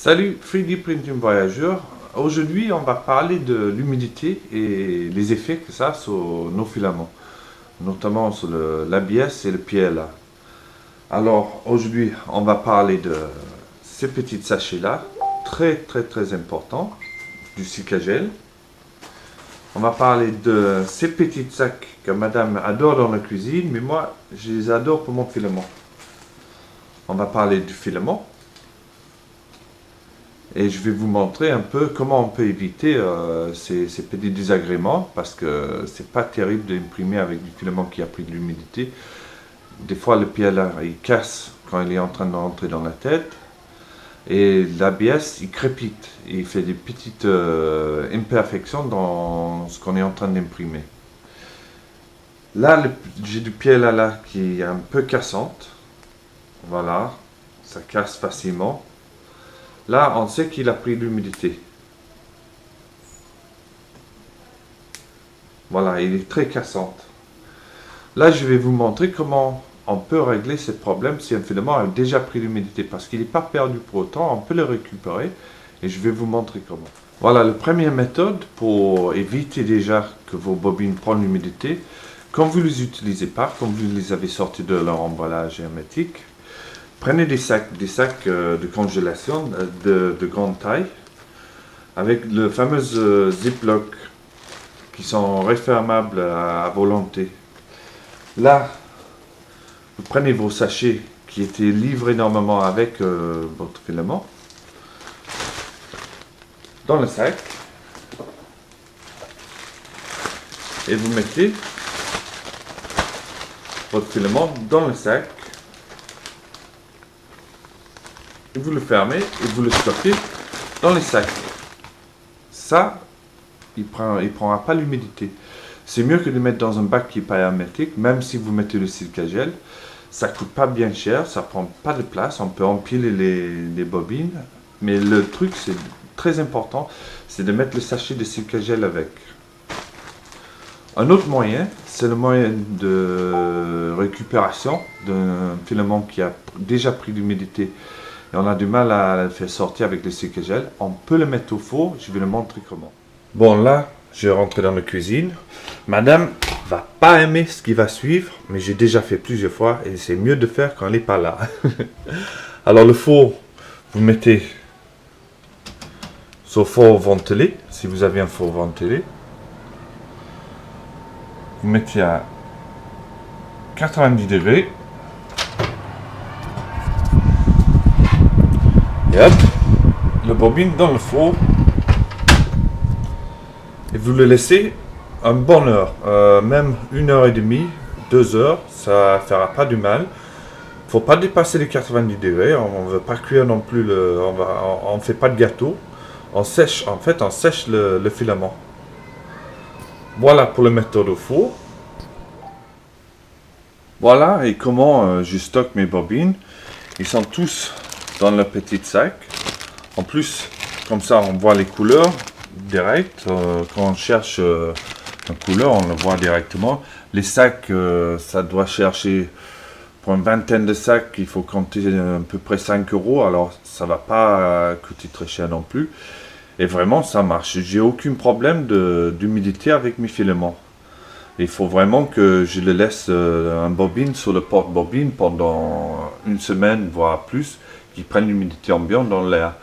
Salut 3D Printing Voyageur. Aujourd'hui, on va parler de l'humidité et les effets que ça a sur nos filaments, notamment sur l'ABS et le PLA. Alors, aujourd'hui, on va parler de ces petits sachets-là, très importants, du Sikagel. On va parler de ces petits sacs que madame adore dans la cuisine, mais moi, je les adore pour mon filament. On va parler du filament. Et je vais vous montrer un peu comment on peut éviter ces petits désagréments, parce que c'est pas terrible d'imprimer avec du filament qui a pris de l'humidité. Des fois le PLA il casse quand il est en train de rentrer dans la tête, et l'ABS il crépite, il fait des petites imperfections dans ce qu'on est en train d'imprimer. Là j'ai du PLA là qui est un peu cassante, voilà, ça casse facilement. Là, on sait qu'il a pris l'humidité. Voilà, il est très cassante. Là, je vais vous montrer comment on peut régler ce problème si un filament a déjà pris l'humidité. Parce qu'il n'est pas perdu pour autant, on peut le récupérer. Et je vais vous montrer comment. Voilà, la première méthode pour éviter déjà que vos bobines prennent l'humidité. Quand vous ne les utilisez pas, comme vous les avez sortis de leur emballage hermétique, prenez des sacs de congélation de grande taille avec le fameux Ziploc qui sont refermables à volonté. Là, vous prenez vos sachets qui étaient livrés normalement avec votre filament dans le sac et vous mettez votre filament dans le sac. Et vous le fermez et vous le stockez dans les sacs. Ça, il prendra pas l'humidité. C'est mieux que de mettre dans un bac qui n'est pas hermétique, même si vous mettez le Sikagel. Ça coûte pas bien cher, ça prend pas de place, on peut empiler les bobines. Mais le truc, c'est très important, c'est de mettre le sachet de Sikagel avec. Un autre moyen, c'est le moyen de récupération d'un filament qui a déjà pris l'humidité. Et on a du mal à le faire sortir avec le Sikagel. On peut le mettre au four, je vais le montrer comment. Bon là, je vais rentrer dans la cuisine. Madame va pas aimer ce qui va suivre, mais j'ai déjà fait plusieurs fois et c'est mieux de faire quand elle n'est pas là. Alors le four, vous mettez sur four ventilé, si vous avez un four ventilé. Vous mettez à 90 degrés. Et hop, le bobine dans le four. Et vous le laissez une bonne heure, même 1h30, 2 heures, ça ne fera pas du mal. Il ne faut pas dépasser les 90 degrés, on ne veut pas cuire non plus, on ne fait pas de gâteau. On sèche, en fait, on sèche le filament. Voilà pour la méthode au four. Voilà, et comment je stocke mes bobines. Ils sont tous dans le petit sac. En plus, comme ça, on voit les couleurs direct. Quand on cherche une couleur, on le voit directement. Les sacs, ça doit chercher pour une vingtaine de sacs. Il faut compter à peu près 5 €. Alors, ça va pas coûter très cher non plus. Et vraiment, ça marche. J'ai aucun problème d'humidité avec mes filaments. Il faut vraiment que je le laisse un bobine sur le porte-bobine pendant une semaine, voire plus, qui prenne l'humidité ambiante dans l'air.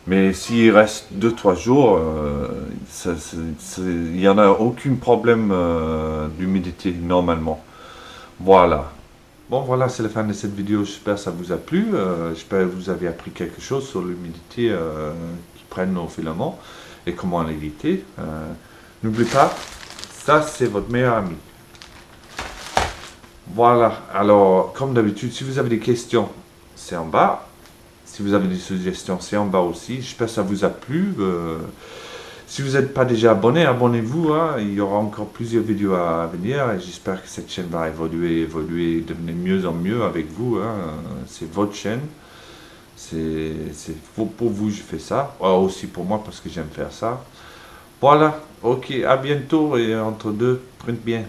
Mais s'il reste 2-3 jours, il n'y en a aucun problème d'humidité normalement. Voilà. Bon voilà, c'est la fin de cette vidéo. J'espère que ça vous a plu. J'espère que vous avez appris quelque chose sur l'humidité qui prennent nos filaments et comment l'éviter. N'oubliez pas, ça c'est votre meilleur ami. Voilà, alors comme d'habitude, si vous avez des questions, c'est en bas. Si vous avez des suggestions, c'est en bas aussi. J'espère que ça vous a plu. Si vous n'êtes pas déjà abonné, abonnez-vous. Hein. Il y aura encore plusieurs vidéos à venir. Et j'espère que cette chaîne va évoluer, devenir mieux en mieux avec vous. Hein. C'est votre chaîne. C'est pour vous que je fais ça. Aussi pour moi parce que j'aime faire ça. Voilà. Ok, à bientôt. Et entre deux, print bien.